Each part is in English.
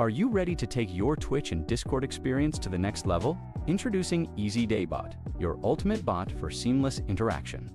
Are you ready to take your Twitch and Discord experience to the next level? Introducing EasyDayBot, your ultimate bot for seamless interaction.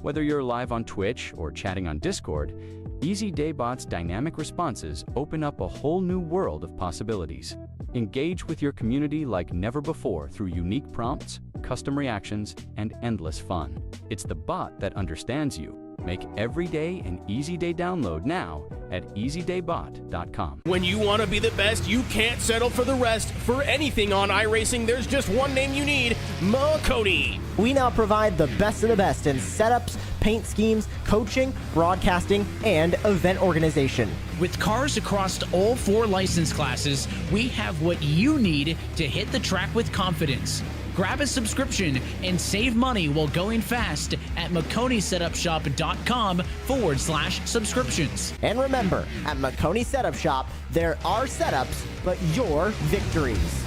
Whether you're live on Twitch or chatting on Discord, EasyDayBot's dynamic responses open up a whole new world of possibilities. Engage with your community like never before through unique prompts, custom reactions, and endless fun. It's the bot that understands you. Make every day an easy day download now at easydaybot.com. When you want to be the best, you can't settle for the rest. For anything on iRacing, there's just one name you need: Makoni. We now provide the best of the best in setups, paint schemes, coaching, broadcasting, and event organization. With cars across all 4 license classes, we have what you need to hit the track with confidence. Grab a subscription and save money while going fast at MakoniSetupShop.com/subscriptions. And remember, at Makoni Setup Shop, there are setups, but your victories.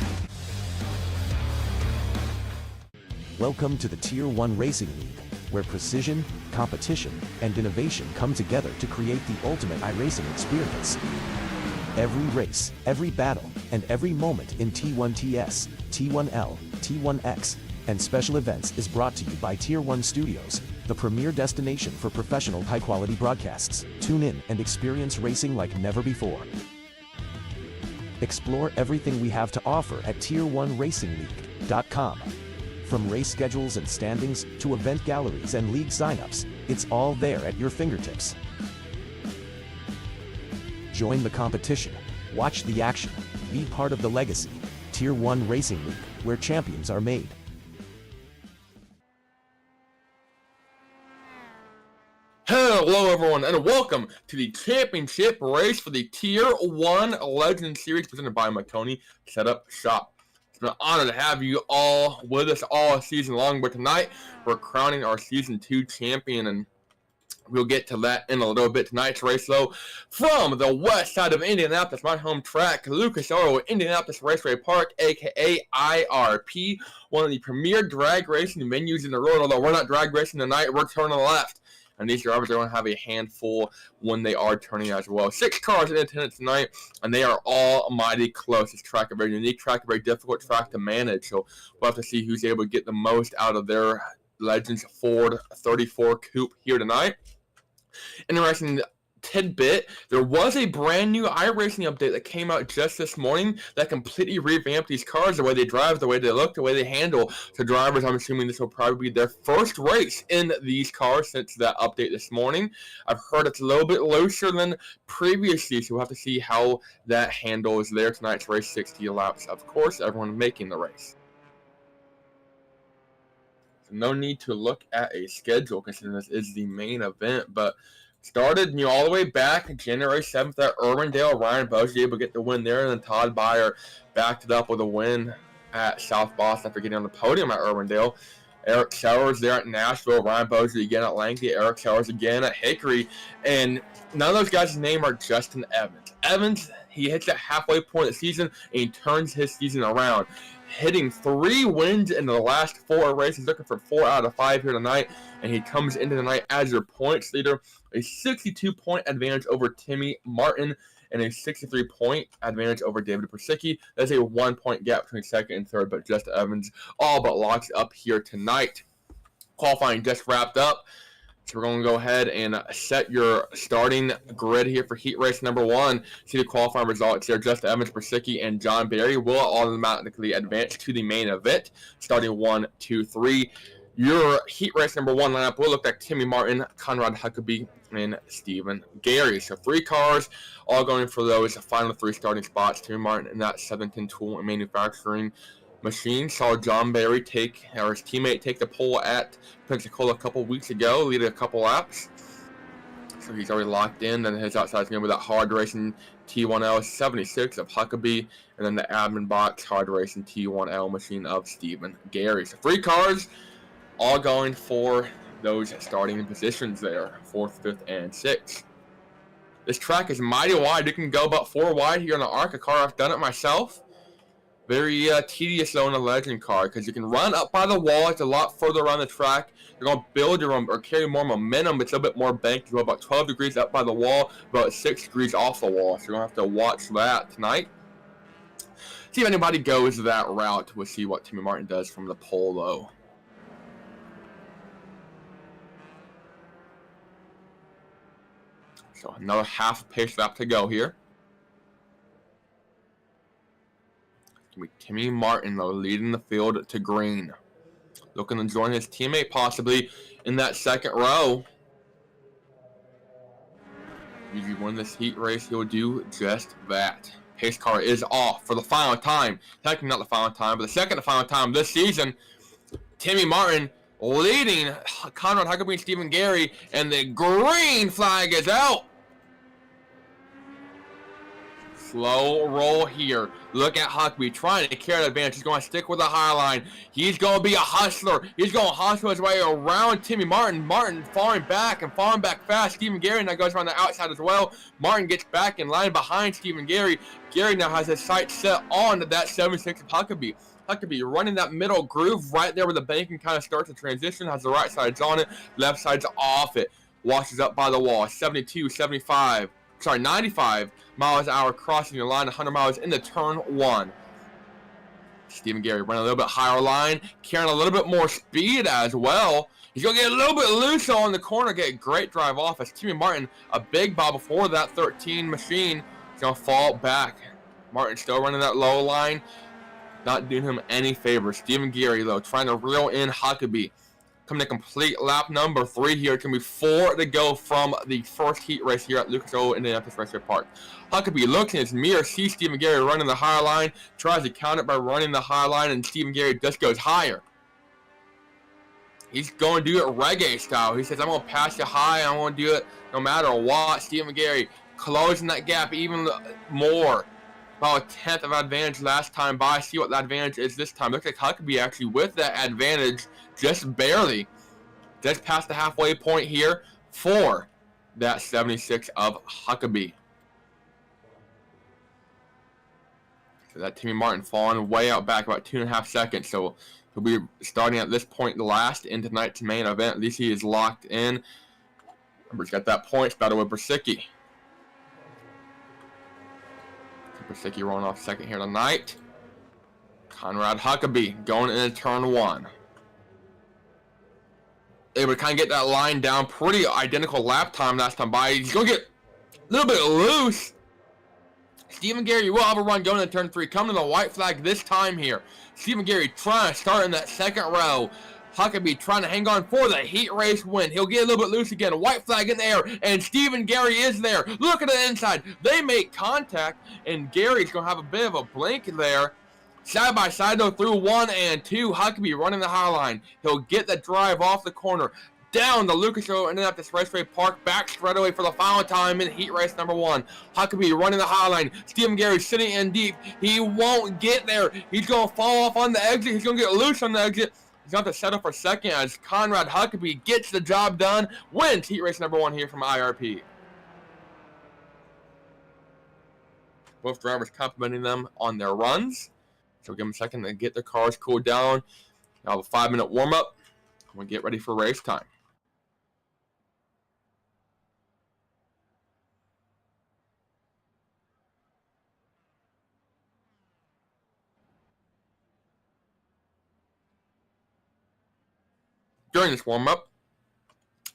Welcome to the Tier 1 Racing League, where precision, competition, and innovation come together to create the ultimate iRacing experience. Every race, every battle, and every moment in T1TS, T1L, T1X, and special events is brought to you by Tier 1 Studios, the premier destination for professional high-quality broadcasts. Tune in and experience racing like never before. Explore everything we have to offer at Tier1RacingLeague.com. From race schedules and standings to event galleries and league signups, it's all there at your fingertips. Join the competition, watch the action, be part of the legacy. Tier 1 Racing League, where champions are made. Hello everyone, and welcome to the championship race for the Tier 1 Legend Series presented by Makoni Setup Shop. It's been an honor to have you all with us all season long, but tonight we're crowning our Season 2 champion, and we'll get to that in a little bit. Tonight's race, though, from the west side of Indianapolis, my home track, Lucas Oil Indianapolis Raceway Park, aka IRP, one of the premier drag racing venues in the world. Although we're not drag racing tonight, we're turning left, and these drivers are going to have a handful when they are turning as well. 6 cars in attendance tonight, and they are all mighty close. This track, a very unique track, a very difficult track to manage, so we'll have to see who's able to get the most out of their Legends Ford 34 Coupe here tonight. Interesting tidbit, there was a brand new iRacing update that came out just this morning that completely revamped these cars, the way they drive, the way they look, the way they handle. So drivers, I'm assuming this will probably be their first race in these cars since that update this morning. I've heard it's a little bit looser than previously, so we'll have to see how that handles there. Tonight's race, 60 laps, of course, everyone making the race. No need to look at a schedule considering this is the main event, but started all the way back January 7th at Urbandale. Ryan Bozier able to get the win there, and then Todd Byer backed it up with a win at South Boston after getting on the podium at Urbandale. Eric Sellers there at Nashville, Ryan Bozier again at Langley, Eric Sellers again at Hickory, and none of those guys' name are Justin Evans. Evans, he hits that halfway point of the season, and he turns his season around, hitting 3 wins in the last 4 races, looking for 4 out of 5 here tonight, and he comes into the night as your points leader, a 62-point advantage over Timmy Martin, and a 63-point advantage over David Persicki. That's a 1-point gap between second and third, but Justin Evans all but locks up here tonight. Qualifying just wrapped up, so we're going to go ahead and set your starting grid here for heat race number 1. See the qualifying results there. Justin Evans, Persicki, and John Barry will automatically advance to the main event, starting 1, 2, 3. Your heat race number 1 lineup will look like Timmy Martin, Conrad Huckabee, and Stephen Gary. So 3 cars, all going for those final 3 starting spots. Timmy Martin in that 710 tool and manufacturing machine. Saw John Barry his teammate take the pole at Pensacola a couple weeks ago, leading a couple laps. So he's already locked in. Then his outside is going to be that hard racing T1L 76 of Huckabee, and then the admin box hard racing T1L machine of Stephen Gary. So 3 cars, all going for those starting positions there, 4th, 5th, and 6th. This track is mighty wide. You can go about 4 wide here on the ARCA car. I've done it myself. Very tedious though in a Legend car, because you can run up by the wall. It's a lot further around the track. You're going to build your or carry more momentum. It's a little bit more banked. You go about 12 degrees up by the wall, about 6 degrees off the wall. So you're going to have to watch that tonight. see if anybody goes that route. We'll see what Timmy Martin does from the pole, though. So another half pace lap to go here. Timmy Martin, though, leading the field to green. Looking to join his teammate possibly in that second row. If you win this heat race, he'll do just that. Pace car is off for the final time. Technically not the final time, but the second to final time this season. Timmy Martin leading Conrad Huckabee and Stephen Gary, and the green flag is out. Slow roll here. Look at Huckabee trying to carry the advantage. He's going to stick with the high line. He's going to be a hustler. He's going to hustle his way around Timmy Martin. Martin falling back and falling back fast. Stephen Gary now goes around the outside as well. Martin gets back in line behind Stephen Gary. Gary now has his sights set on that 76 of Huckabee. Huckabee running that middle groove right there where the banking kind of starts to transition. Has the right side's on it. Left side's off it. Washes up by the wall. 95 miles an hour crossing the line, 100 miles into turn 1. Stephen Gary running a little bit higher line, carrying a little bit more speed as well. He's going to get a little bit loose on the corner, get a great drive off as Timmy Martin, a big ball before that 13 machine, is going to fall back. Martin still running that low line, not doing him any favors. Stephen Gary, though, trying to reel in Huckabee. Coming to complete lap number 3 here. It's going to be 4 to go from the first heat race here at Lucas Oil Indianapolis Raceway Park. Huckabee looks in his mirror, sees Stephen Gary running the high line, tries to count it by running the high line, and Stephen Gary just goes higher. He's going to do it reggae style. He says, I'm going to pass you high. I'm going to do it no matter what. Stephen Gary closing that gap even more. About a 10th of advantage last time by. See what that advantage is this time. Looks like Huckabee actually with that advantage just barely. Just past the halfway point here for that 76 of Huckabee. So that Timmy Martin falling way out back about 2.5 seconds. So he'll be starting at this point last in tonight's main event. At least he is locked in. Remember, he's got that points battle with Brasicki. Brasicki rolling off second here tonight. Conrad Huckabee going into turn 1. Able to kind of get that line down. Pretty identical lap time last time by. He's going to get a little bit loose. Stephen Gary will have a run going into turn 3. Coming to the white flag this time here. Stephen Gary trying to start in that second row. Huckabee trying to hang on for the heat race win. He'll get a little bit loose again. White flag in the air, and Stephen Gary is there. Look at the inside. They make contact, and Gary's going to have a bit of a blink there. Side by side, though, through 1 and 2. Huckabee running the high line. He'll get the drive off the corner. Down the Lucas Oil Indianapolis Raceway Park, back straightaway for the final time in heat race number 1. Huckabee running the high line. Stephen Gary sitting in deep. He won't get there. He's going to fall off on the exit. He's going to get loose on the exit. He's going to settle for second as Conrad Huckabee gets the job done, wins heat race number 1 here from IRP. Both drivers complimenting them on their runs. So give them a second to get their cars cooled down. Now have a 5-minute warm-up. We'll get ready for race time. During this warm-up,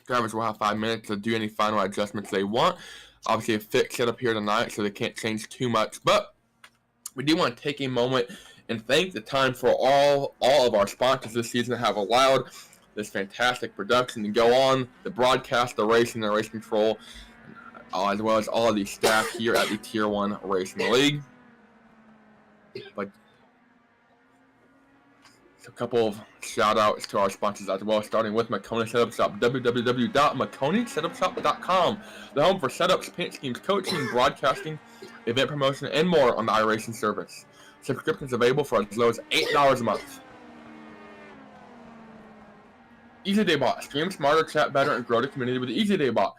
drivers will have 5 minutes to do any final adjustments they want. Obviously, a fixed setup here tonight, so they can't change too much. But we do want to take a moment and thank the time for all of our sponsors this season that have allowed this fantastic production to go on, the broadcast, the racing, the race control, as well as all of the staff here at the Tier 1 Racing League. But a couple of shout outs to our sponsors as well, starting with Maconey Setup Shop, www.maconeysetupshop.com, the home for setups, paint schemes, coaching, broadcasting, event promotion, and more on the iRacing service. Subscriptions available for as low as $8 a month. EasyDayBot. Stream smarter, chat better, and grow the community with EasyDayBot.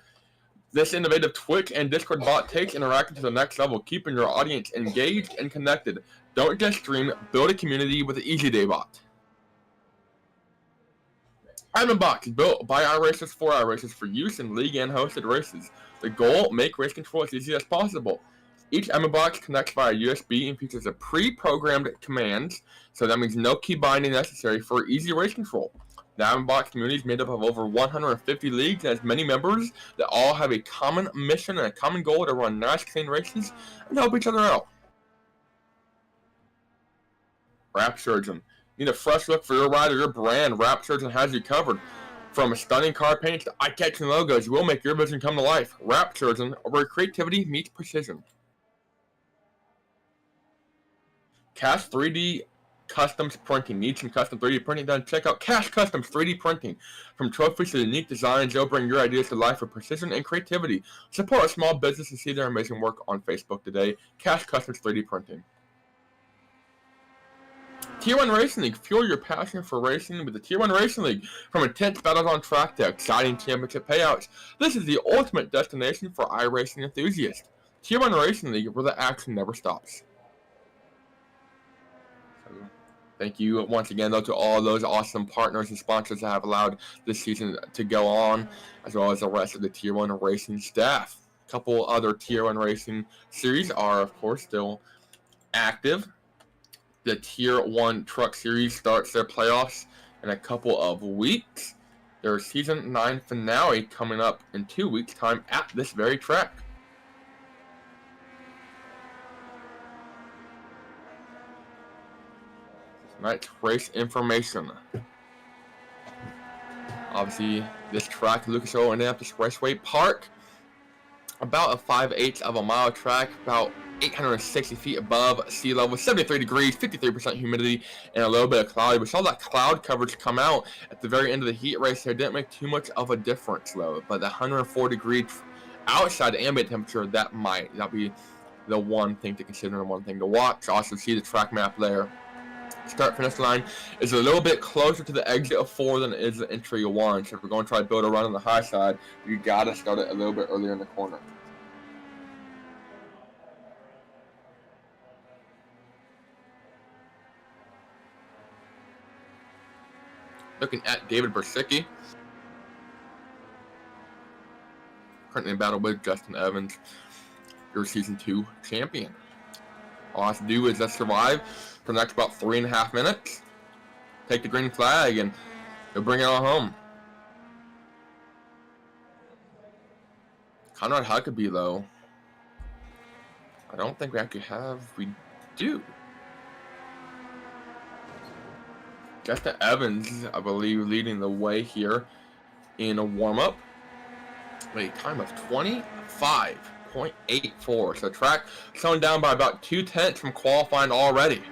This innovative Twitch and Discord bot takes interacting to the next level, keeping your audience engaged and connected. Don't just stream, build a community with the EasyDayBot. Box is built by iRacers for iRacers for use in league and hosted races. The goal, make race control as easy as possible. Each admin box connects via USB and features a pre-programmed commands, so that means no key binding necessary for easy race control. The admin box community is made up of over 150 leagues and has many members that all have a common mission and a common goal to run nice, clean races and help each other out. Wrap Surgeon. Need a fresh look for your ride or your brand? Wrap Surgeon has you covered. From stunning car paints to eye-catching logos, we'll make your vision come to life. Wrap Surgeon, where creativity meets precision. Cash 3D Customs Printing. Need some custom 3D printing done? Check out Cash Customs 3D Printing. From trophies to unique designs, they'll bring your ideas to life with precision and creativity. Support a small business and see their amazing work on Facebook today. Cash Customs 3D Printing. T1 Racing League. Fuel your passion for racing with the T1 Racing League. From intense battles on track to exciting championship payouts, this is the ultimate destination for iRacing enthusiasts. T1 Racing League, where the action never stops. Thank you once again, though, to all those awesome partners and sponsors that have allowed this season to go on, as well as the rest of the Tier 1 Racing staff. A couple other Tier 1 Racing series are, of course, still active. The Tier 1 Truck Series starts their playoffs in a couple of weeks. Their Season 9 finale coming up in 2 weeks' time at this very track. Tonight's race information. Obviously, this track, Lucas Oil Indianapolis Raceway Park, about a 5/8 of a mile track, about 860 feet above sea level, 73 degrees, 53% humidity, and a little bit of cloudy. We saw that cloud coverage come out at the very end of the heat race there. Didn't make too much of a difference, though. But the 104 degree outside ambient temperature, that'll be the one thing to consider and one thing to watch. Also, see the track map there. Start finish line is a little bit closer to the exit of 4 than it is the entry of 1. So if we're going to try to build a run on the high side, you gotta start it a little bit earlier in the corner. Looking at David Bersicki, currently in battle with Justin Evans, your Season 2 champion. All I have to do is just survive for the next about 3.5 minutes, take the green flag, and you'll bring it all home. Conrad Huckabee, though, I don't think we actually have. We do. Justin Evans, I believe, leading the way here in a warm-up. A time of 25.84. So track slowing down by about 0.2 from qualifying already.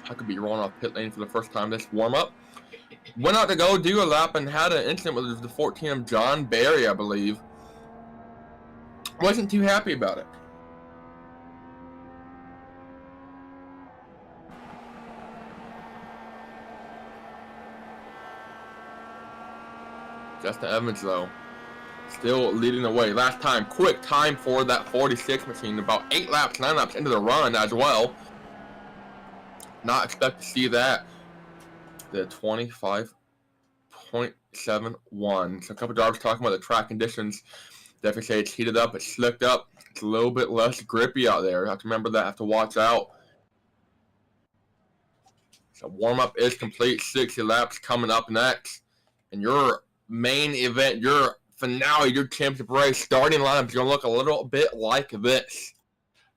I could be rolling off pit lane for the first time this warm-up. Went out to go do a lap and had an incident with the 14 John Barry, I believe. Wasn't too happy about it. Justin Evans, though, still leading the way. Last time, quick time for that 46 machine. About 9 laps into the run as well. Not expect to see that. The 25.71. So a couple drivers talking about the track conditions. Definitely say it's heated up, it's slicked up. It's a little bit less grippy out there. You have to remember that, have to watch out. So warm-up is complete. 60 laps coming up next. And your main event, your finale, your championship race, starting lineup is going to look a little bit like this.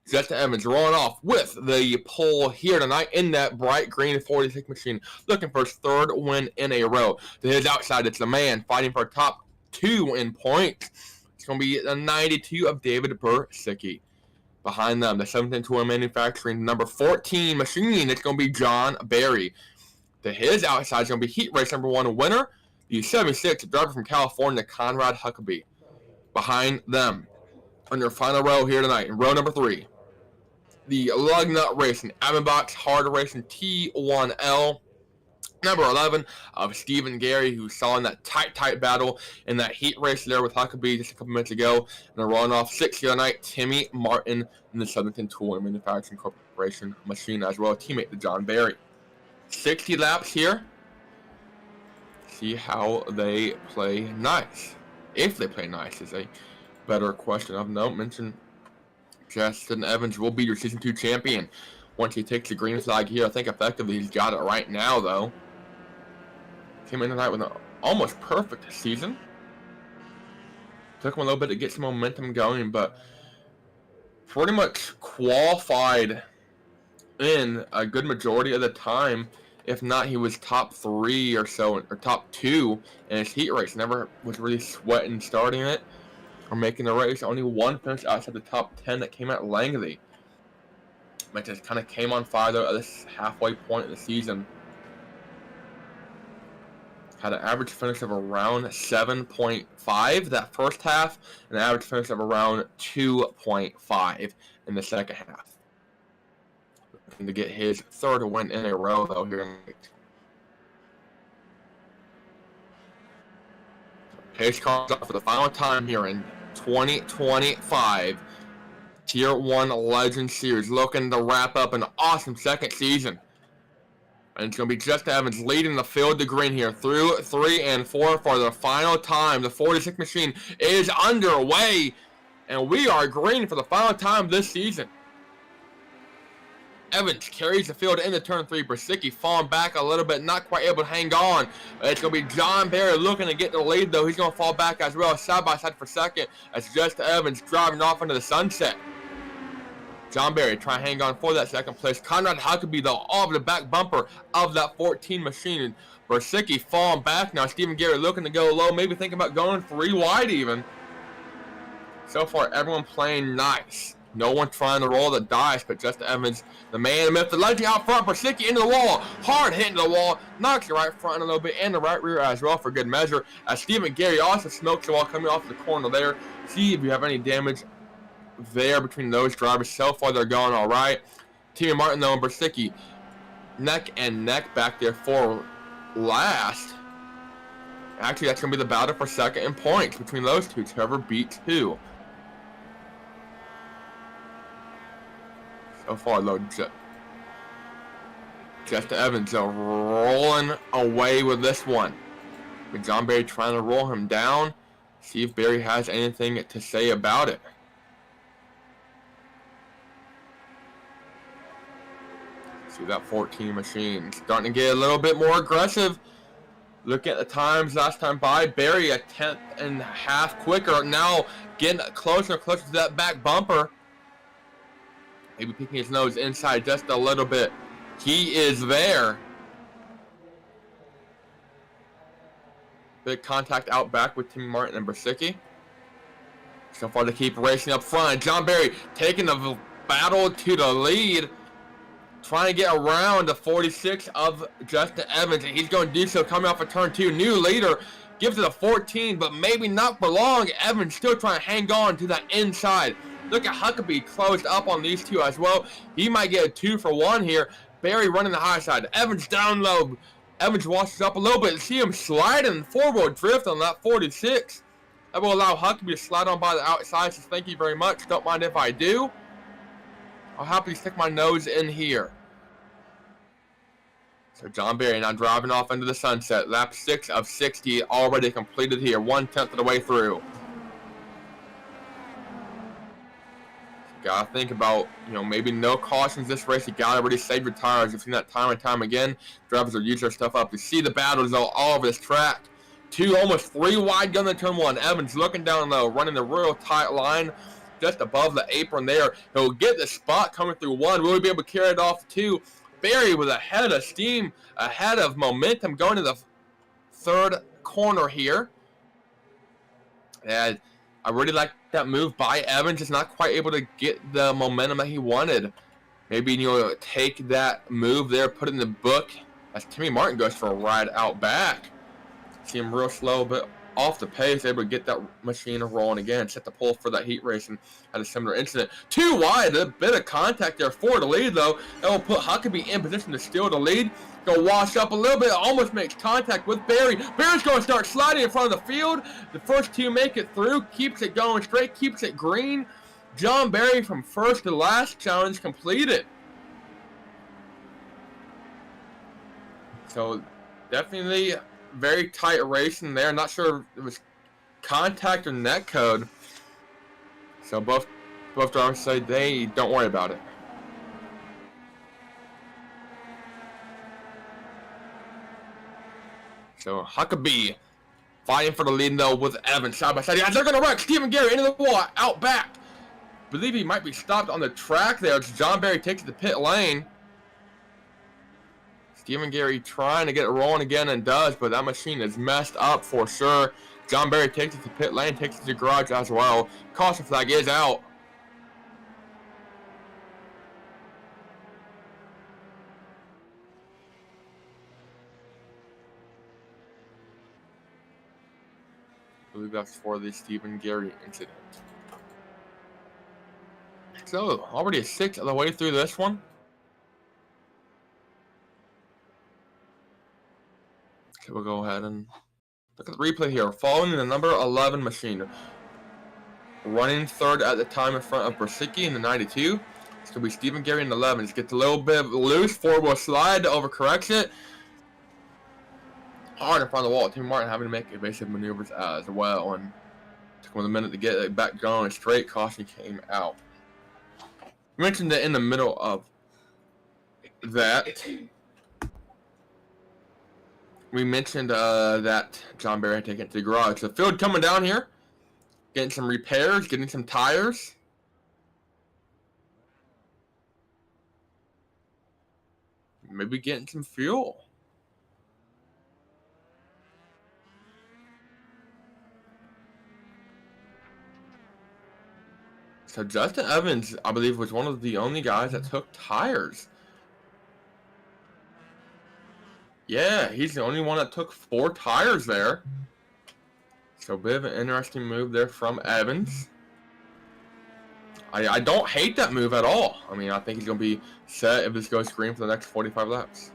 Justin Evans rolling off with the pole here tonight in that bright green 46 machine, looking for his 3rd win in a row. To his outside, it's the man fighting for top 2 in points. It's going to be the 92 of David Bersicki. Behind them, the 17-tour manufacturing number 14 machine, it's going to be John Barry. To his outside, it's going to be heat race number 1 winner, the 76 driver from California, Conrad Huckabee. Behind them, on your final row here tonight, in row number 3, the Lugnut Racing, Box Hard Racing T1L Number 11 of Stephen Gary, who saw in that tight battle in that heat race there with Huckabee just a couple minutes ago. And a run off 6th the other night, Timmy Martin in the Southern Tool and Manufacturing Corporation machine as well, teammate to John Barry. 60 laps here. See how they play nice. If they play nice is a better question. I've no mention Justin Evans will be your Season 2 champion once he takes the green flag here. I think effectively he's got it right now, though. Came in tonight with an almost perfect season. Took him a little bit to get some momentum going, but pretty much qualified in a good majority of the time. If not, he was top 3 or so, or top 2 in his heat race. Never was really sweating starting it or making the race. Only one finish outside the top 10 that came at Langley. But just kind of came on fire though at this halfway point of the season. Had an average finish of around 7.5 that first half, and an average finish of around 2.5 in the second half. Looking to get his 3rd win in a row though here. Pace cars up for the final time here in 2025. Tier 1 Legend Series, looking to wrap up an awesome second season. And it's going to be Justin Evans leading the field to green here through 3 and 4 for the final time. The 46 machine is underway, and we are green for the final time this season. Evans carries the field into turn 3. Brasicki falling back a little bit, not quite able to hang on. It's going to be John Barry looking to get the lead, though. He's going to fall back as well, side by side for second, as Justin Evans driving off into the sunset. John Barry trying to hang on for that second place. Conrad Huckabee, though, off the back bumper of that 14 machine. Brasicki falling back now. Stephen Gary looking to go low, maybe thinking about going 3 wide even. So far, everyone playing nice. No one trying to roll the dice, but Justin Evans, the man, the myth, the legend out front. Brasicki into the wall, hard hitting the wall, knocks the right front a little bit, and the right rear as well for good measure. As Stephen Gary also smokes the wall coming off the corner there. See if you have any damage there between those drivers. So far, they're going all right. Timmy Martin, though, and Brasicki, neck and neck back there for last. Actually, that's going to be the battle for second in points between those two. Whoever beats who. So far, though, Justin Evans rolling away with this one. But John Barry trying to roll him down. See if Barry has anything to say about it. See that 14 machine starting to get a little bit more aggressive. Look at the times last time by. Barry a 10th and a half quicker. Now getting closer and closer to that back bumper. Maybe picking his nose inside just a little bit. He is there. Big contact out back with Timmy Martin and Brasicki. So far they keep racing up front. John Barry taking the battle to the lead. Trying to get around the 46 of Justin Evans. And he's going to do so coming off of turn 2. New leader. Gives it a 14, but maybe not for long. Evans still trying to hang on to that inside. Look at Huckabee closed up on these two as well. He might get a 2 for 1 here. Barry running the high side. Evans down low. Evans washes up a little bit. See him sliding forward drift on that 46. That will allow Huckabee to slide on by the outside. So thank you very much. Don't mind if I do. I'll happily stick my nose in here. So John Barry now driving off into the sunset. Lap 6 of 60 already completed here. 1/10 of the way through. Gotta think about, maybe no cautions this race. You gotta really save your tires. You've seen that time and time again. Drivers will use their stuff up. You see the battles though all over this track. 2, almost 3 wide going to turn 1. Evans looking down low, running the real tight line just above the apron there. He'll get the spot coming through 1. Will he be able to carry it off 2? Barry with a head of steam, ahead of momentum going to the 3rd corner here. And I really like that move by Evans. Just not quite able to get the momentum that he wanted. Maybe take that move there, put it in the book as Timmy Martin goes for a ride out back. See him real slow, but off the pace, able to get that machine rolling again, set the pole for that heat race, and had a similar incident. Too wide, a bit of contact there for the lead, though. That will put Huckabee in position to steal the lead. Go wash up a little bit, almost makes contact with Barry. Barry's going to start sliding in front of the field. The first two make it through, keeps it going straight, keeps it green. John Barry from first to last, challenge completed. So definitely very tight racing there. Not sure if it was contact or net code. So both drivers say they don't worry about it. So Huckabee fighting for the lead though with Evans side by side. Yeah, they're gonna wreck. Stephen Gary into the wall, out back. Believe he might be stopped on the track there. It's John Barry takes the pit lane. Stephen Gary trying to get it rolling again and does, but that machine is messed up for sure. John Barry takes it to pit lane, takes it to the garage as well. Caution flag is out. I believe that's for the Stephen Gary incident. So, already a 6th of the way through this one. Okay, we'll go ahead and look at the replay here. Following the number 11 machine. Running third at the time in front of Brasicki in the 92. It's going to be Stephen Gary in the 11. Just gets a little bit loose. Forward slide to overcorrects it. Hard in front of the wall. Tim Martin having to make evasive maneuvers as well. And took him a minute to get it back going. Straight caution came out. We mentioned that in the middle of that. We mentioned that John Barry had taken it to the garage. So field coming down here. Getting some repairs. Getting some tires. Maybe getting some fuel. So Justin Evans, I believe, was one of the only guys that took tires. Yeah, he's the only one that took 4 tires there. So a bit of an interesting move there from Evans. I don't hate that move at all. I mean, I think he's going to be set if this goes green for the next 45 laps.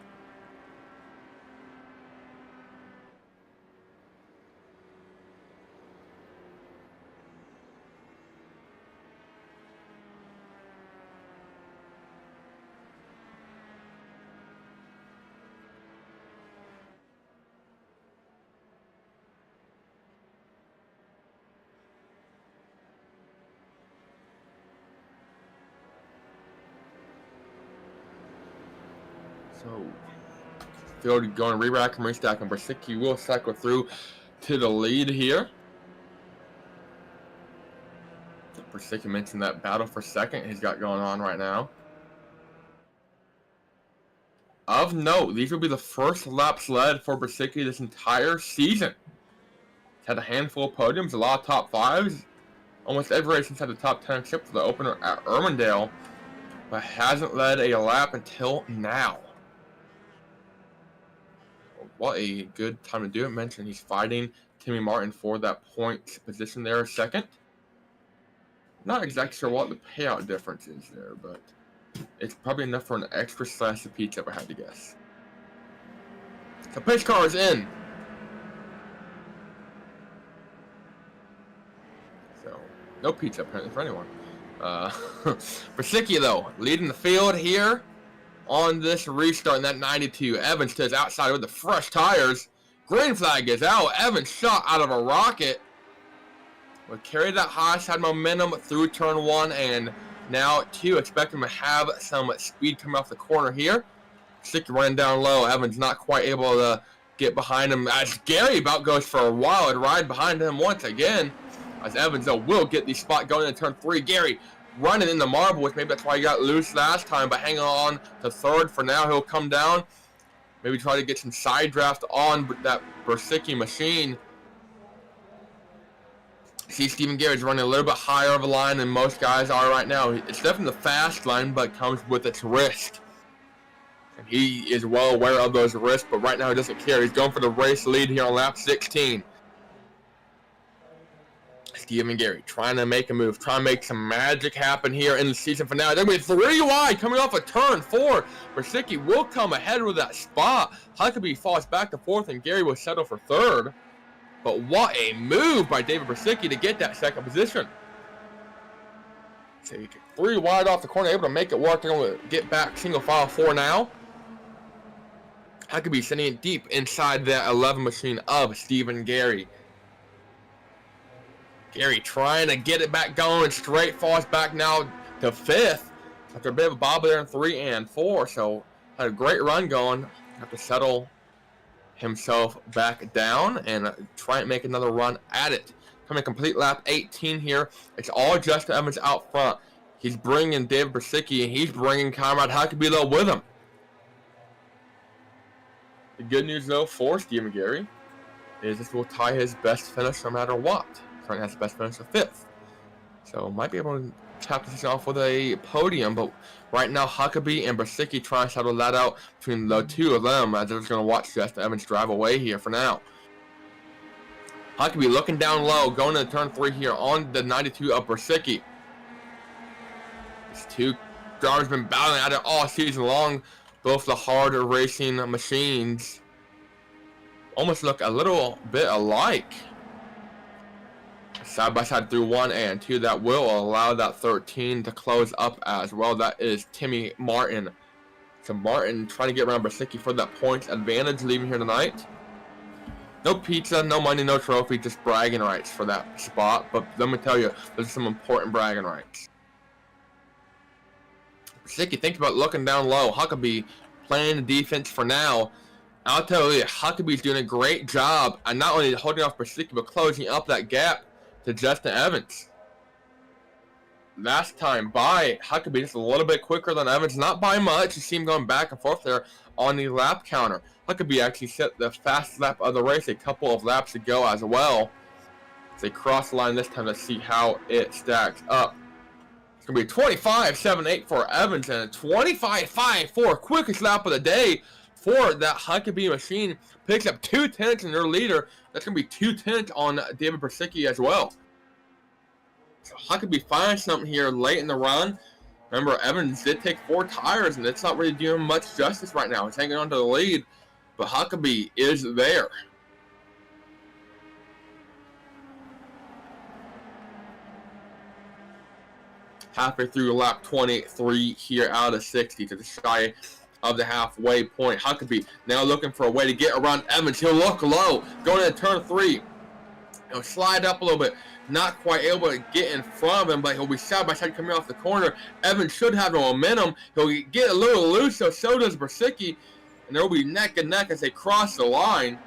So, field going re-rack and restack, and Brasicki will cycle through to the lead here. Brasicki mentioned that battle for second he's got going on right now. Of note, these will be the first laps led for Brasicki this entire season. He's had a handful of podiums, a lot of top 5s. Almost every race he's had the top 10 except for the opener at Irwindale, but hasn't led a lap until now. What a good time to do it. Mentioned he's fighting Timmy Martin for that point position there second. Not exactly sure what the payout difference is there, but it's probably enough for an extra slice of pizza if I had to guess. The pace car is in. So, no pizza apparently for anyone. Brasicki though, leading the field here on this restart in that 92. Evans to his outside with the fresh tires. Green flag is out. Evans shot out of a rocket. Will carry that high side momentum through turn 1 and now 2. Expect him to have some speed coming off the corner here. Brasicki running down low. Evans not quite able to get behind him as Gary about goes for a wild ride behind him once again. As Evans though will get the spot going in turn 3. Gary running in the marble, which maybe that's why he got loose last time, but hanging on to third for now. He'll come down, maybe try to get some side draft on that Brasicki machine. See Stephen Gary's running a little bit higher of a line than most guys are right now. It's definitely the fast line, but comes with its risk. And he is well aware of those risks, but right now he doesn't care. He's going for the race lead here on lap 16. Stephen Gary trying to make a move, trying to make some magic happen here in the season finale. They're going to be 3 wide coming off a turn 4. Brzezinski will come ahead with that spot. Huckabee falls back to 4th, and Gary will settle for 3rd. But what a move by David Brzezinski to get that 2nd position. So you get 3 wide off the corner, able to make it work. They're going to get back single file 4 now. Huckabee sending it deep inside that 11 machine of Stephen Gary. Gary trying to get it back going straight, falls back now to 5th after a bit of a bobble there in 3 and 4. So had a great run going. Have to settle himself back down and try and make another run at it. Coming complete lap 18 here. It's all Justin Evans out front. He's bringing David Brzezinski and he's bringing Conrad Huckabee with him. The good news though for Stephen Gary is this will tie his best finish no matter what. Currently has the best finish of 5th. So might be able to tap this off with a podium, but right now Huckabee and Brzezinski trying to settle that out between the 2 of them as they're just going to watch Justin Evans drive away here for now. Huckabee looking down low, going to turn 3 here on the 92 of Brzezinski. These 2 drivers been battling at it all season long. Both the hard racing machines almost look a little bit alike. Side by side through 1 and 2. That will allow that 13 to close up as well. That is Timmy Martin. So Martin trying to get around Brzezinski for that points advantage leaving here tonight. No pizza, no money, no trophy, just bragging rights for that spot. But let me tell you, there's some important bragging rights. Brzezinski, think about looking down low. Huckabee playing the defense for now. I'll tell you, Huckabee's doing a great job and not only holding off Brzezinski, but closing up that gap to Justin Evans. Last time by, Huckabee just a little bit quicker than Evans, not by much. You see him going back and forth there on the lap counter. Huckabee actually set the fastest lap of the race a couple of laps ago as well. They cross the line this time to see how it stacks up. It's going to be 25.78 for Evans and a 25.5 for quickest lap of the day for that Huckabee machine. Picks up 2 tenths in their leader. That's going to be 2 tenths on David Brzezinski as well. So Huckabee finds something here late in the run. Remember, Evans did take 4 tires, and it's not really doing much justice right now. He's hanging on to the lead, but Huckabee is there. Halfway through lap 23 here out of 60 to the shy of the halfway point. Huckabee now looking for a way to get around Evans. He'll look low, going into turn 3. He'll slide up a little bit, not quite able to get in front of him, but he'll be side by side coming off the corner. Evans should have the momentum. He'll get a little loose, so does Brzezinski, and there will be neck and neck as they cross the line.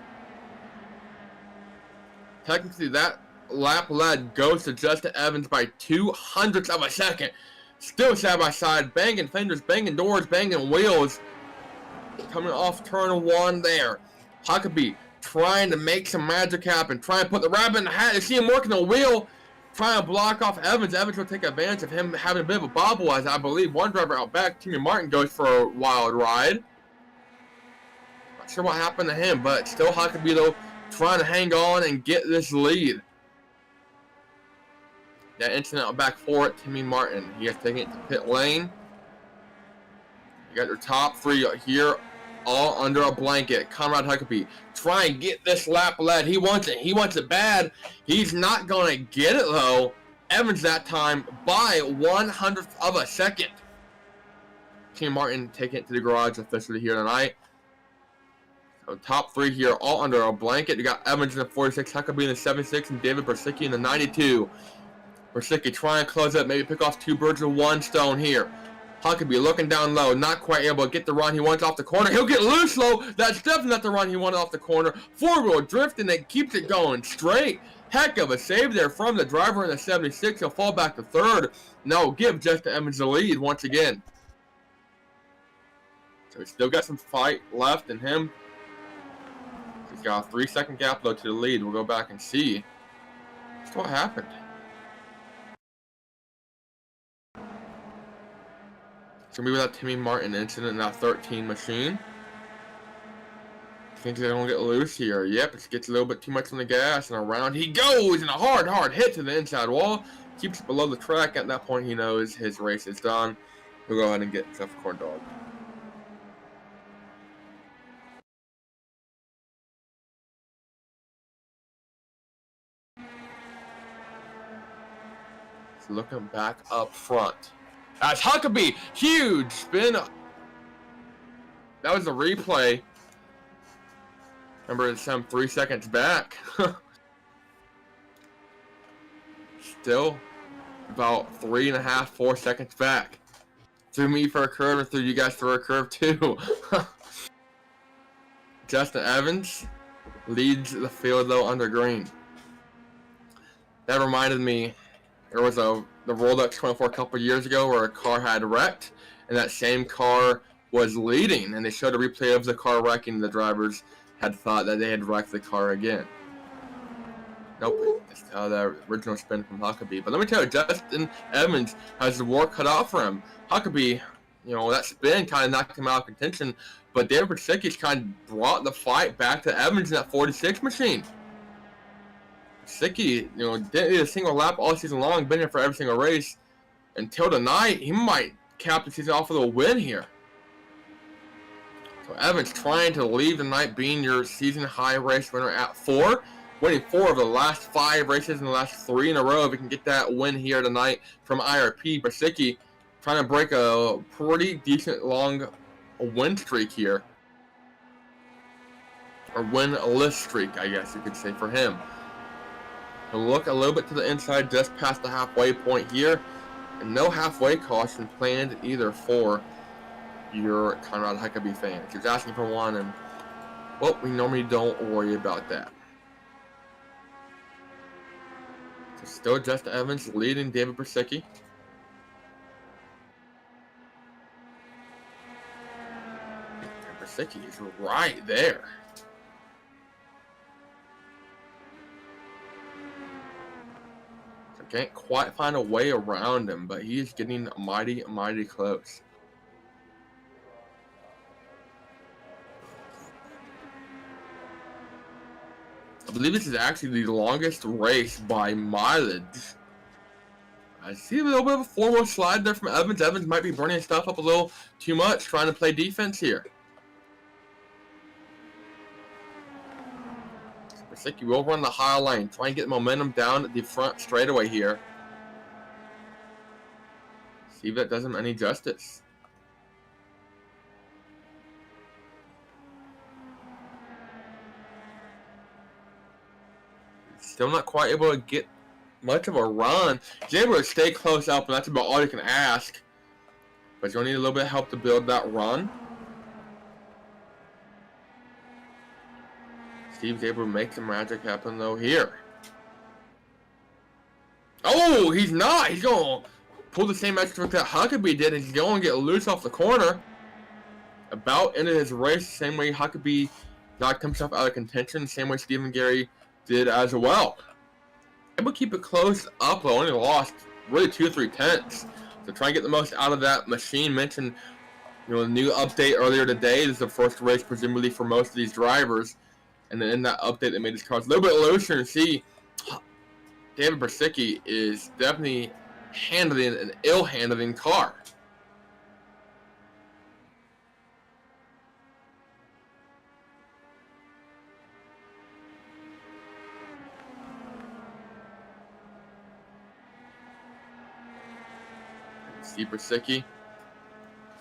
Technically, that lap lead goes to Justin Evans by 0.02 of a second. Still side by side, banging fenders, banging doors, banging wheels. Coming off turn 1 there. Huckabee trying to make some magic happen, trying to put the rabbit in the hat. You see him working the wheel, trying to block off Evans. Evans will take advantage of him having a bit of a bobble, as I believe one driver out back, Timmy Martin, goes for a wild ride. Not sure what happened to him, but still Huckabee though trying to hang on and get this lead. That incident out back for it, Timmy Martin. He has taken it to pit lane. You got your top 3 here, all under a blanket. Conrad Huckabee try and get this lap lead. He wants it. He wants it bad. He's not going to get it, though. Evans that time by 1/100th of a second. Timmy Martin taking it to the garage officially here tonight. So top 3 here, all under a blanket. You got Evans in the 46, Huckabee in the 76, and David Brzezinski in the 92. Brzezinski trying to close up, maybe pick off 2 birds with 1 stone here. Huckabee looking down low, not quite able to get the run he wants off the corner. He'll get loose low. That's definitely not the run he wanted off the corner. 4-wheel drift, and it keeps it going straight. Heck of a save there from the driver in the 76. He'll fall back to 3rd. Now give Justin Evans the lead once again. So he's still got some fight left in him. He's got a 3-second gap though to the lead. We'll go back and see just what happened. It's going to be with that Timmy Martin incident in that 13 machine. Think they're gonna get loose here. Yep, it gets a little bit too much on the gas, and around he goes, and a hard hit to the inside wall. Keeps it below the track. At that point, he knows his race is done. He'll go ahead and get himself a corn dog. So looking back up front. As Huckabee, huge spin. That was a replay. Remember, it's some 3 seconds back. Still about 3.5, 4 seconds back. Threw me for a curve and threw you guys for a curve too. Justin Evans leads the field though under green. That reminded me, there was the Rolex 24 a couple years ago where a car had wrecked, and that same car was leading, and they showed a replay of the car wrecking. The drivers had thought that they had wrecked the car again. Nope, it's the original spin from Huckabee. But let me tell you, Justin Evans has the work cut out for him. Huckabee, that spin kind of knocked him out of contention, but David Brzezinski's kind of brought the fight back to Evans in that 46 machine. Brzezinski, didn't need a single lap all season long, been here for every single race. Until tonight, he might cap the season off with a win here. So Evans trying to leave the night being your season high race winner at 4. Winning 4 of the last 5 races in the last 3 in a row. If he can get that win here tonight from IRP. Brzezinski trying to break a pretty decent long win streak here. Or win-less streak, I guess you could say, for him. He'll look a little bit to the inside, just past the halfway point here. And no halfway caution planned either for your Conrad Huckabee fans. He was asking for one, and, well, we normally don't worry about that. So still Justin Evans leading David Brzezinski. Brzezinski is right there. So can't quite find a way around him, but he is getting mighty close. I believe this is actually the longest race by mileage. I see a little bit of a forward slide there from Evans. Evans might be burning stuff up a little too much, trying to play defense here. Brzezinski will run the high line, try and get momentum down at the front straightaway here. See if that does him any justice. Still not quite able to get much of a run. He's able to stay close up, and that's about all you can ask. But you'll need a little bit of help to build that run. Steve's able to make some magic happen, though, here. Oh, he's not. He's going to pull the same magic trick that Huckabee did, and he's going to get loose off the corner. About ended his race, same way Huckabee knocked himself out of contention, same way Stephen Gary did as well. Able to keep it close up, though, only lost really 2 or 3 tenths. So try and get the most out of that machine. Mentioned, the new update earlier today. This is the first race, presumably, for most of these drivers. And then in that update, they made his cars a little bit looser. And see, David Brzezinski is definitely handling an ill-handling car. See Brzezinski.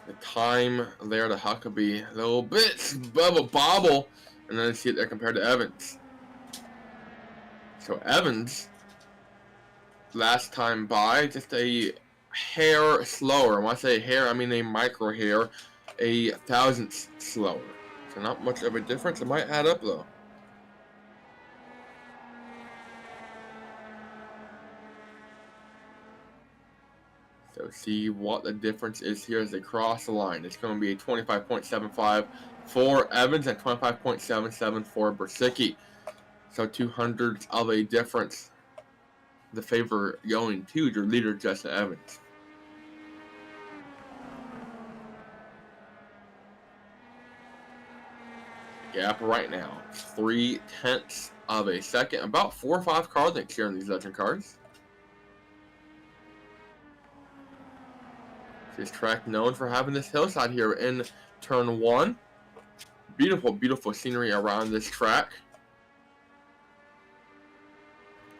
The time there to Huckabee, a little bit above a bobble, and then see it there compared to Evans. So Evans, last time by, just a hair slower. When I say hair, I mean a micro hair, a thousandth slower. So not much of a difference. It might add up though. So see what the difference is here as they cross the line. It's going to be a 25.75 for Evans and 25.77 for Brzezinski. So 200ths of a difference. The favor going to your leader, Justin Evans. gap right now. 0.3 of a second. About 4 or 5 card links here in these legend cards. This track known for having this hillside here in turn 1. Beautiful, beautiful scenery around this track.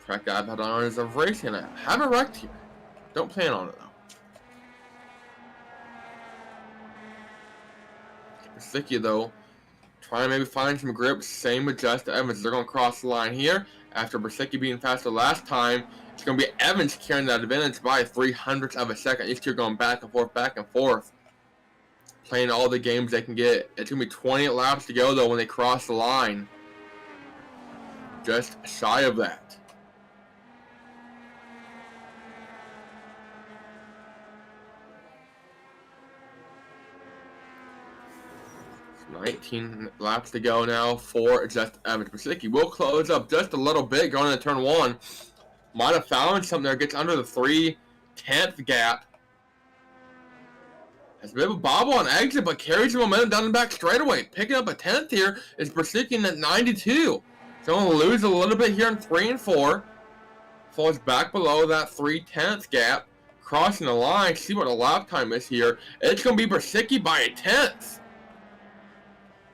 Track that I've had honors of racing. I haven't wrecked here. Don't plan on it though. Sticky though. Trying to maybe find some grips. Same with Justin Evans. They're going to cross the line here. After Bersicki being faster last time, it's going to be Evans carrying that advantage by 0.03 of a second. These two are going back and forth, back and forth. Playing all the games they can get. It's going to be 20 laps to go though when they cross the line. Just shy of that. 19 laps to go now for Justin Evans. Bersicki will close up just a little bit going into turn 1. Might have found something there. Gets under the 0.3 gap. Has a bit of a bobble on exit, but carries the momentum down the back straightaway. Picking up a 10th here is Bersicki at 92. So going to lose a little bit here in 3 and 4. Falls back below that 0.3 gap. Crossing the line. See what the lap time is here. It's going to be Bersicki by a 10th.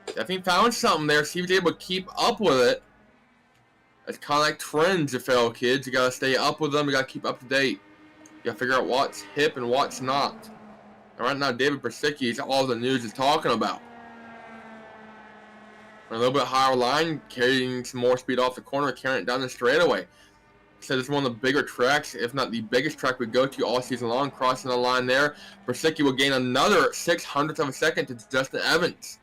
Definitely found something there. See if he's able to keep up with it. It's kind of like trends, you fellow kids. You got to stay up with them. You got to keep up to date. You got to figure out what's hip and what's not. And right now, David Bersicki is all the news is talking about. A little bit higher line, carrying some more speed off the corner, carrying it down the straightaway. So this is one of the bigger tracks, if not the biggest track we go to all season long. Crossing the line there, Bersicki will gain another 0.06 of a second to Justin Evans.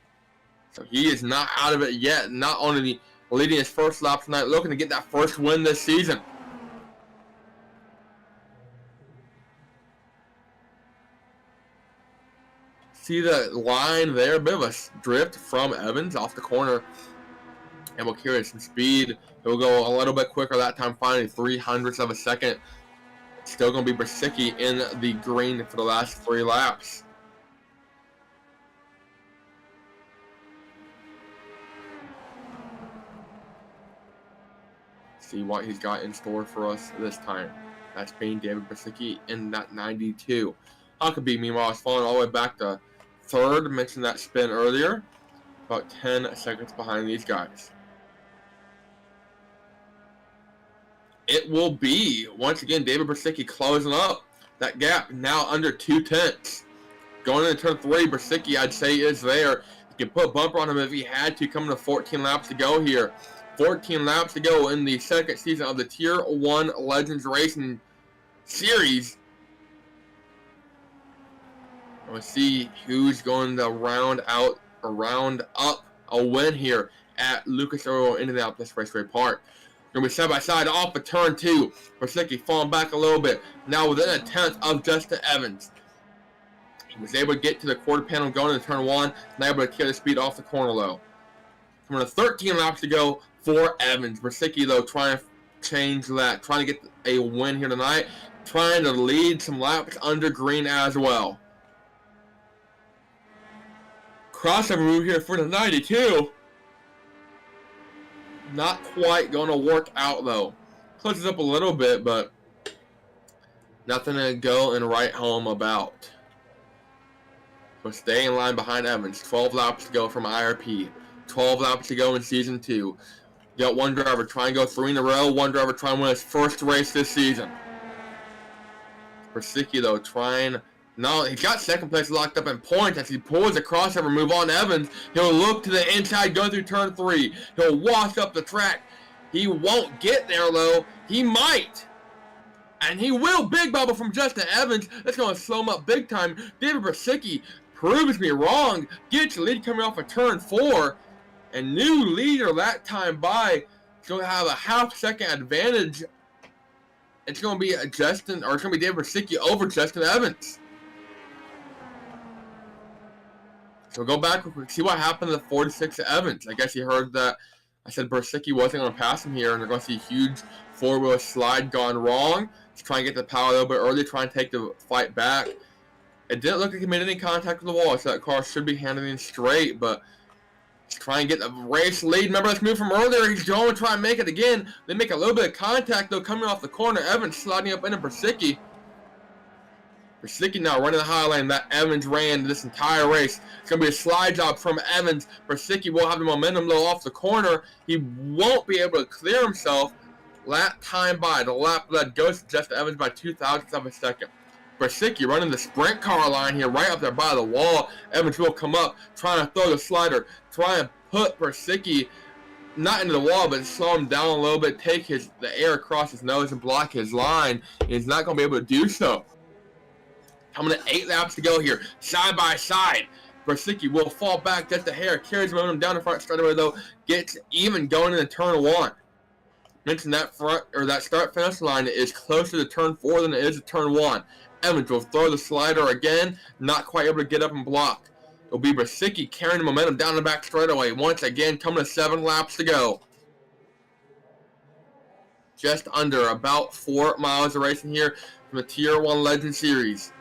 So he is not out of it yet. Not only leading his first lap tonight, looking to get that first win this season. See the line there, a bit of a drift from Evans off the corner. And will carry some speed. He'll go a little bit quicker that time, finding 0.03 of a second. Still going to be Bersicki in the green for the last 3 laps. See what he's got in store for us this time. That's being David Bersicki in that 92. Huckabee, meanwhile, is falling all the way back to 3rd. Mentioned that spin earlier. About 10 seconds behind these guys. It will be, once again, David Bersicki closing up that gap, now under 0.2. Going into turn 3, Bersicki, I'd say, is there. You can put a bumper on him if he had to, coming to 14 laps to go here. 14 laps to go in the second season of the Tier 1 Legends Racing Series. We'll see who's going to round up a win here at Lucas Oil Indianapolis Raceway Park. Going to be side by side off of turn 2. Bersicki falling back a little bit. Now within a 10th of Justin Evans. He was able to get to the quarter panel going into turn 1. Now able to carry the speed off the corner low. Coming to 13 laps to go for Evans. Bersicki, though, trying to change that. Trying to get a win here tonight. Trying to lead some laps under green as well. Crossover move here for the 92. Not quite going to work out, though. Closes up a little bit, but nothing to go and write home about. So stay in line behind Evans. 12 laps to go from IRP. 12 laps to go in Season 2. You got one driver trying to go 3 in a row. One driver trying to win his first race this season. Bersicki, though, trying... No, he's got second place locked up in points as he pulls a crossover move on Evans. He'll look to the inside, go through turn 3. He'll wash up the track. He won't get there, though. He might. And he will. Big bubble from Justin Evans. That's going to slow him up big time. David Bersicki proves me wrong. Gets the lead coming off of turn 4. And new leader that time by. He's going to have a half-second advantage. It's going to be it's going to be David Bersicki over Justin Evans. So go back real quick, see what happened to the 46 Evans. I guess you heard that I said Bersicki wasn't going to pass him here, and they're going to see a huge four-wheel slide gone wrong. Just try and get the power a little bit early, try and take the fight back. It didn't look like he made any contact with the wall, so that car should be handling straight, but Let's try and get the race lead. Remember this move from earlier. He's going to try and make it again. They make a little bit of contact, though, coming off the corner. Evans sliding up into Bersicki. Bersicki now running the high lane that Evans ran this entire race. It's going to be a slide job from Evans. Bersicki will have the momentum, though, off the corner. He won't be able to clear himself. Lap time by. The lap lead goes to Justin Evans by 0.02 of a second. Bersicki running the sprint car line here right up there by the wall. Evans will come up, trying to throw the slider, try and put Bersicki not into the wall, but slow him down a little bit, take the air across his nose and block his line. He's not going to be able to do so. Coming to 8 laps to go here, side by side. Bersicki will fall back just a hair, carries momentum down the front straightaway though, gets even going into turn 1. Mentioned that that start finish line is closer to turn 4 than it is to turn 1. Evans will throw the slider again, not quite able to get up and block. It'll be Bersicki carrying the momentum down the back straightaway. Once again, coming to 7 laps to go. Just under about 4 miles of racing here from the Tier 1 Legend Series.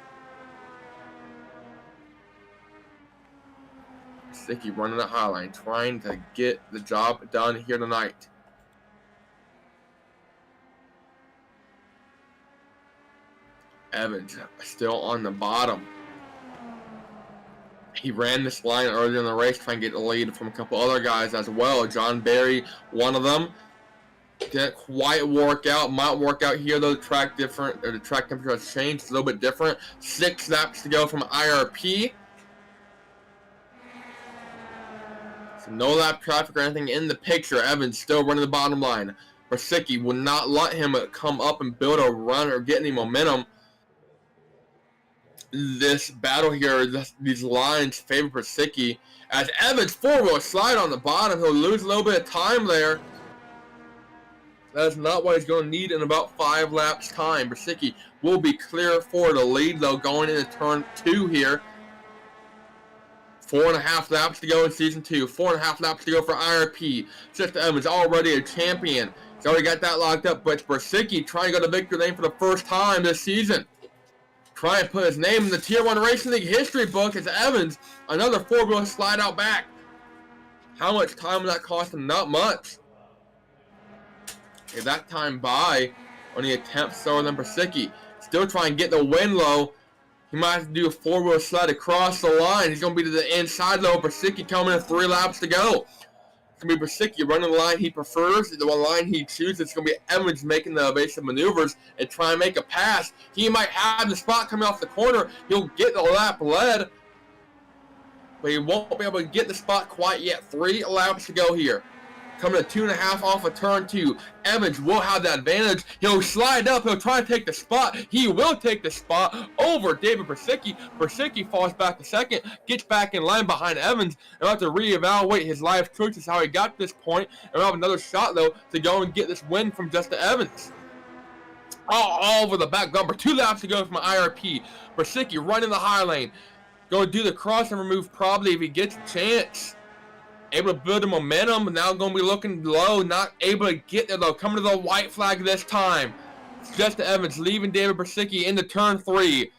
Bersicki running the high line, trying to get the job done here tonight. Evans still on the bottom. He ran this line earlier in the race, trying to get the lead from a couple other guys as well. John Barry, one of them. Didn't quite work out. Might work out here though. The track temperature has changed. It's a little bit different. 6 laps to go from IRP. So no lap traffic or anything in the picture. Evans still running the bottom line. Bersicki will not let him come up and build a run or get any momentum. This battle here, these lines favor Bersicki. As Evans 4-wheel slide on the bottom, he'll lose a little bit of time there. That is not what he's going to need in about 5 laps time. Bersicki will be clear for the lead though going into turn 2 here. 4.5 laps to go in season 2. 4.5 laps to go for IRP. Justin Evans already a champion. He's already got that locked up, but Bersicki trying to go to victory lane for the first time this season. Try and put his name in the Tier 1 Racing League history book as Evans, another 4-wheel slide out back. How much time will that cost him? Not much. Okay, that time by on the attempt slower than Bersicki. Still trying to get the win low. He might have to do a 4-wheel slide across the line. He's going to be to the inside though. Bersicki coming in 3 laps to go. It's going to be Bersicki running the line he prefers, the line he chooses. It's going to be Evans making the evasive maneuvers and try and make a pass. He might have the spot coming off the corner. He'll get the lap led, but he won't be able to get the spot quite yet. 3 laps to go here. Coming to 2.5 off of turn 2. Evans will have the advantage. He'll slide up. He'll try to take the spot. He will take the spot over David Bersicki. Bersicki falls back a second, gets back in line behind Evans, and we'll have to reevaluate his life choices, how he got to this point. And we'll have another shot, though, to go and get this win from Justin Evans. All over the back bumper. 2 laps to go from IRP. Bersicki running the high lane. Going to do the crossover move probably if he gets a chance. Able to build the momentum, now going to be looking low, not able to get there though. Coming to the white flag this time. Justin Evans leaving David Bersicki into turn 3.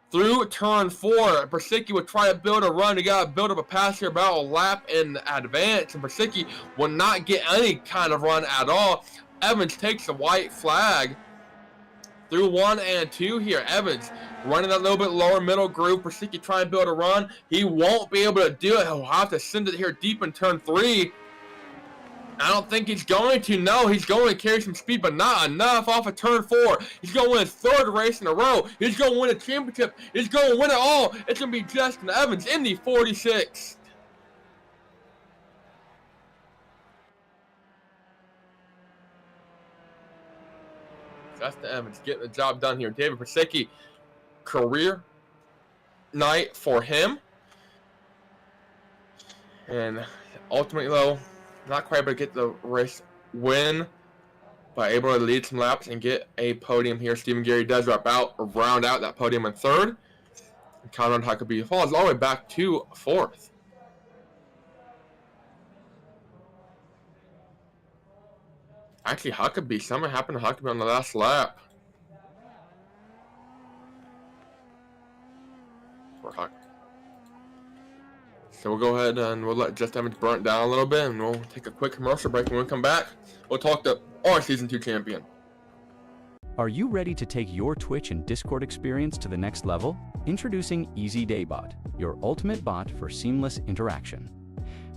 Through turn 4, Bersicki would try to build a run. He got to build up a pass here about a lap in advance, and Bersicki will not get any kind of run at all. Evans takes the white flag. Through 1 and 2 here. Evans running that little bit lower middle groove. Bersicki trying to build a run. He won't be able to do it. He'll have to send it here deep in turn 3. I don't think he's going to. No, he's going to carry some speed, but not enough off of turn 4. He's going to win his 3rd race in a row. He's going to win a championship. He's going to win it all. It's going to be Justin Evans in the 46. Justin Evans getting the job done here. David Bersicki, career night for him. And ultimately, though, not quite able to get the race win, but able to lead some laps and get a podium here. Stephen Gary does round out that podium in 3rd. And Conrad Huckabee falls all the way back to 4th. Actually, Huckabee, something happened to Huckabee on the last lap. For Huck. So we'll go ahead and we'll let Just Evans burn it down a little bit, and we'll take a quick commercial break. And when we come back, we'll talk to our Season 2 champion. Are you ready to take your Twitch and Discord experience to the next level? Introducing Easy Daybot, your ultimate bot for seamless interaction.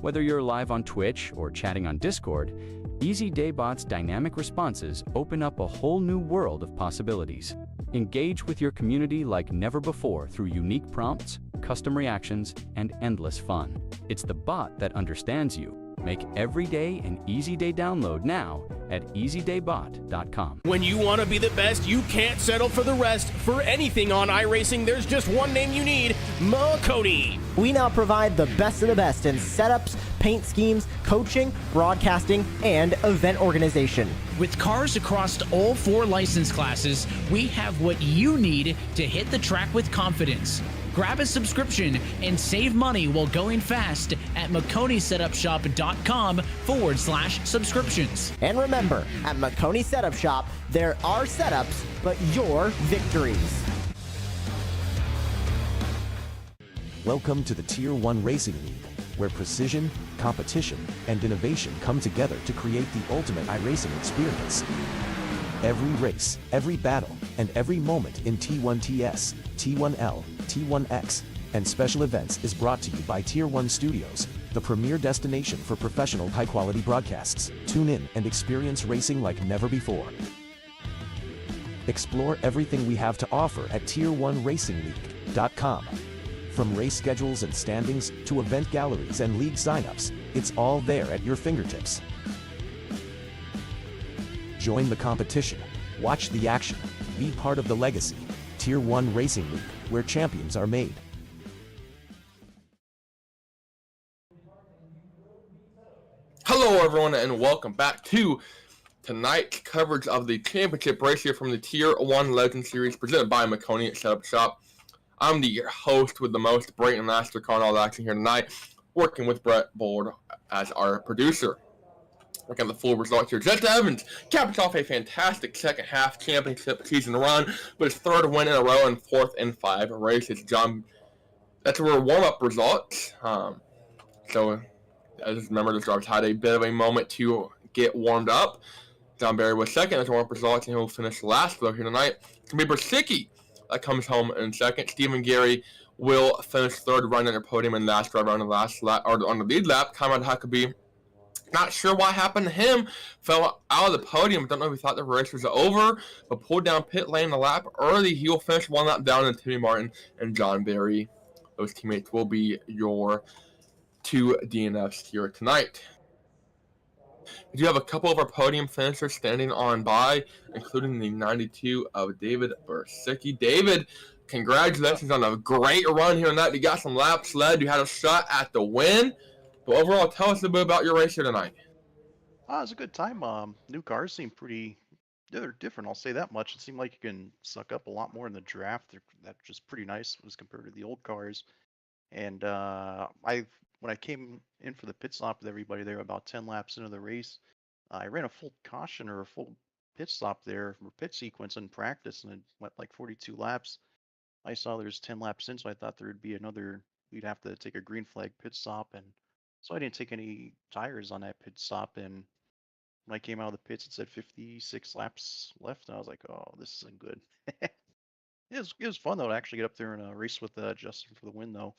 Whether you're live on Twitch or chatting on Discord, Easy Daybot's dynamic responses open up a whole new world of possibilities. Engage with your community like never before through unique prompts, custom reactions, and endless fun. It's the bot that understands you. Make every day an Easy Day download now at easydaybot.com. When you want to be the best, you can't settle for the rest. For anything on iRacing, there's just one name you need, Makoni. We now provide the best of the best in setups, paint schemes, coaching, broadcasting, and event organization. With cars across all 4 license classes, we have what you need to hit the track with confidence. Grab a subscription and save money while going fast at MaconiSetupShop.com/subscriptions. And remember, at Makoni Setup Shop, there are setups, but your victories. Welcome to the Tier 1 Racing League, where precision, competition, and innovation come together to create the ultimate iRacing experience. Every race, every battle, and every moment in T1TS, T1L, T1X, and special events is brought to you by Tier 1 Studios, the premier destination for professional high-quality broadcasts. Tune in and experience racing like never before. Explore everything we have to offer at Tier1RacingLeague.com. From race schedules and standings to event galleries and league signups, it's all there at your fingertips. Join the competition, watch the action, be part of the legacy. Tier 1 Racing League, where champions are made. Hello, everyone, and welcome back to tonight's coverage of the championship race here from the Tier 1 Legend Series presented by Makoni Setup Shop. I'm the host with the most, Brayton Laster, calling all the action here tonight, working with Brett Board as our producer. Looking at the full results here. Just Evans caps off a fantastic second half championship season run, but his 3rd win in a row and 4th in 5 races. That's were warm-up results. So I just remember the drivers had a bit of a moment to get warmed up. John Barry was 2nd as warm-up results, and he'll finish last though here tonight. It's gonna be Bersicki that comes home in 2nd. Stephen Gary will finish 3rd, running on the podium and last driver on the last lap or on the lead lap. Conrad Huckabee, not sure what happened to him. Fell out of the podium. Don't know if he thought the race was over, but pulled down pit lane the lap early. He will finish 1 lap down than Timmy Martin and John Barry. Those teammates will be your 2 DNFs here tonight. We do have a couple of our podium finishers standing on by, including the 92 of David Bersicki. David, congratulations on a great run here tonight. You got some laps led. You had a shot at the win. But overall, tell us a bit about your race here tonight. It was a good time. New cars seem they're different, I'll say that much. It seemed like you can suck up a lot more in the draft. That's just pretty nice as compared to the old cars. And when I came in for the pit stop with everybody there about 10 laps into the race, I ran a full caution or a full pit stop there for pit sequence in practice, and it went like 42 laps. I saw there's 10 laps in, so I thought there would be we'd have to take a green flag pit stop, and so I didn't take any tires on that pit stop, and when I came out of the pits, it said 56 laps left, and I was like, oh, this isn't good. It was fun, though, to actually get up there and race with Justin for the win, though.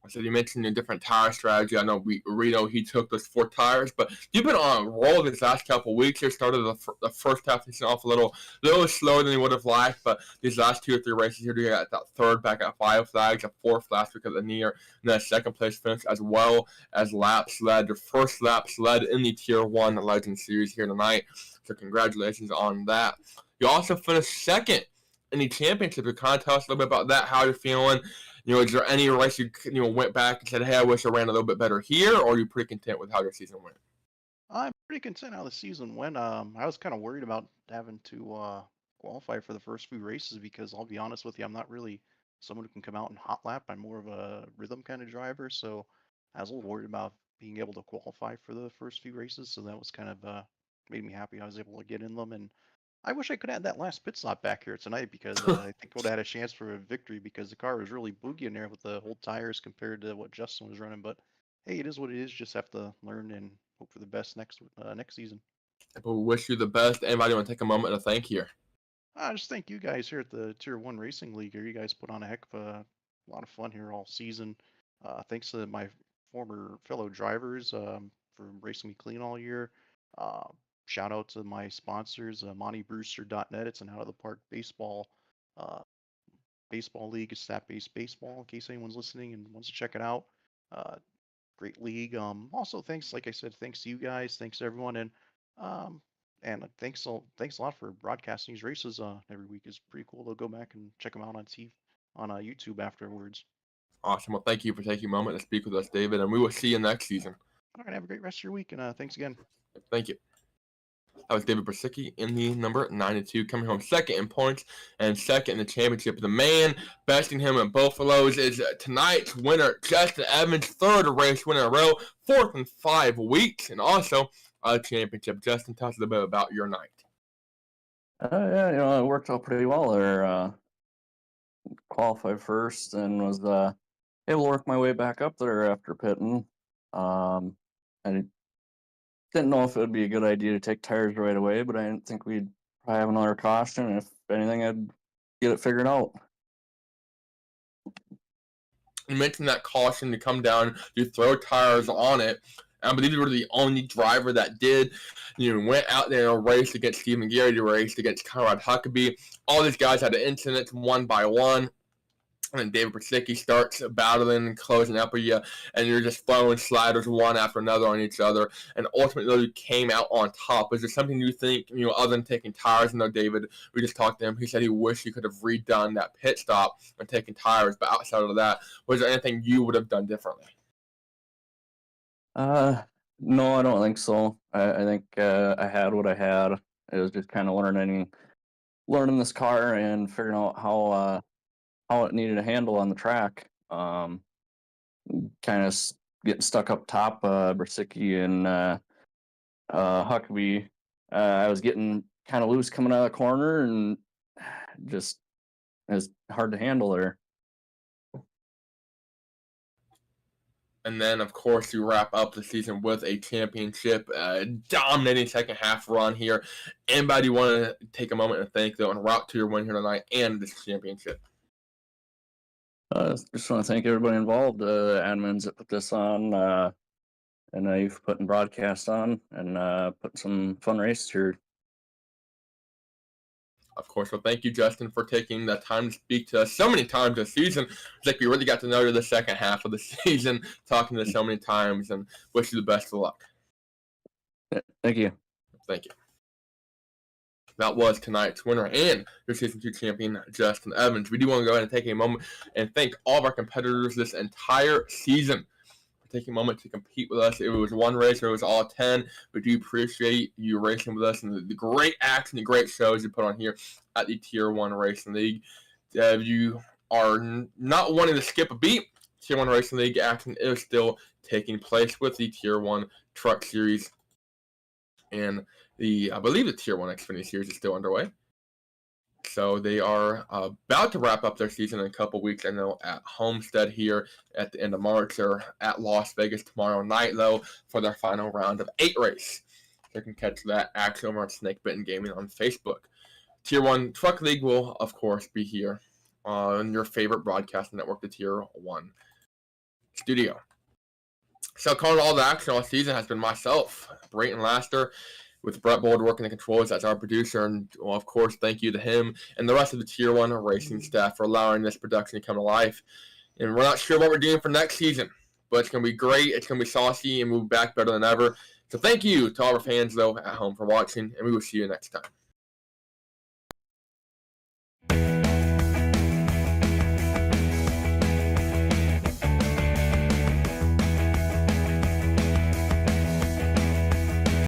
So you mentioned a different tire strategy. I know Reno, he took those 4 tires, but you've been on a roll these last couple of weeks here. Started the first half of the season off a little slower than you would have liked, but these last 2 or 3 races here, you got that 3rd back at 5 flags, a 4th last week at the near, and then a 2nd place finish, as well as laps led, your first laps led in the Tier 1 Legend Series here tonight. So congratulations on that. You also finished 2nd in the championship. You kind of tell us a little bit about that, how you're feeling. Is there any race you went back and said, hey, I wish I ran a little bit better here, or are you pretty content with how your season went? I'm pretty content how the season went. I was kind of worried about having to qualify for the first few races because I'll be honest with you, I'm not really someone who can come out and hot lap. I'm more of a rhythm kind of driver, so I was a little worried about being able to qualify for the first few races. So that was kind of made me happy I was able to get in them, and I wish I could add that last pit stop back here tonight because I think would have had a chance for a victory because the car was really boogie in there with the old tires compared to what Justin was running. But hey, it is what it is. Just have to learn and hope for the best next season. We wish you the best. Anybody want to take a moment to thank here? I just thank you guys here at the Tier 1 Racing League here. You guys put on a heck of a lot of fun here all season. Thanks to my former fellow drivers for racing me clean all year. Shout out to my sponsors, MontyBrewster.net. It's an out-of-the-park baseball league, stat-based baseball, in case anyone's listening and wants to check it out. Great league. Also, thanks, like I said, thanks to you guys. Thanks to everyone. And thanks a lot for broadcasting these races every week. It's pretty cool to go back and check them out on YouTube afterwards. Awesome. Well, thank you for taking a moment to speak with us, David, and we will see you next season. All right, have a great rest of your week, and thanks again. Thank you. That was David Brasicki in the number 92, coming home second in points and second in the championship. The man besting him in both of those is tonight's winner, Justin Evans, third race winner in a row, fourth in 5 weeks, and also a championship. Justin, tell us a little bit about your night. Yeah, it worked out pretty well there. Qualified first and was able to work my way back up there after pitting. I didn't know if it would be a good idea to take tires right away, but I didn't think we'd probably have another caution. If anything, I'd get it figured out. You mentioned that caution to come down, you throw tires on it. I believe you were the only driver that did. You went out there and raced against Stephen Gary, you raced against Conrad Huckabee. All these guys had incidents one by one. And then David Brasicki starts battling and closing up with you, and you're just throwing sliders one after another on each other. And ultimately, you came out on top. Is there something you think, other than taking tires? I know David, we just talked to him. He said he wished he could have redone that pit stop and taken tires. But outside of that, was there anything you would have done differently? No, I don't think so. I think I had what I had. It was just kind of learning this car and figuring out how it needed to handle on the track. Kind of getting stuck up top, Brasicki and Huckabee. I was getting kind of loose coming out of the corner, and just it was hard to handle there. And then, of course, you wrap up the season with a championship, dominating second half run here. Anybody want to take a moment and thank, though, en route to your win here tonight and this championship? Just want to thank everybody involved, admins that put this on, and you've putting broadcast on, and put some fun races here. Of course. Well, thank you, Justin, for taking the time to speak to us so many times this season. It's like we really got to know you the second half of the season, talking to us so many times, and wish you the best of luck. Thank you. Thank you. That was tonight's winner and your Season 2 champion, Justin Evans. We do want to go ahead and take a moment and thank all of our competitors this entire season for taking a moment to compete with us. It was one race, or it was all 10. We do appreciate you racing with us and the great action, the great shows you put on here at the Tier 1 Racing League. If you are not wanting to skip a beat, Tier 1 Racing League action is still taking place with the Tier 1 Truck Series. And I believe the Tier 1 Xfinity Series is still underway. So they are about to wrap up their season in a couple weeks. I know at Homestead here at the end of March. They're at Las Vegas tomorrow night, though, for their final round of 8 race. You can catch that action over on Snake Bitten Gaming on Facebook. Tier 1 Truck League will, of course, be here on your favorite broadcast network, the Tier 1 Studio. So calling all the action all season has been myself, Brayton Laster, with Brett Bold working the controls as our producer. And, well, of course, thank you to him and the rest of the Tier 1 racing staff for allowing this production to come to life. And we're not sure what we're doing for next season, but it's going to be great. It's going to be saucy, and we'll be back better than ever. So thank you to all our fans, though, at home for watching, and we will see you next time.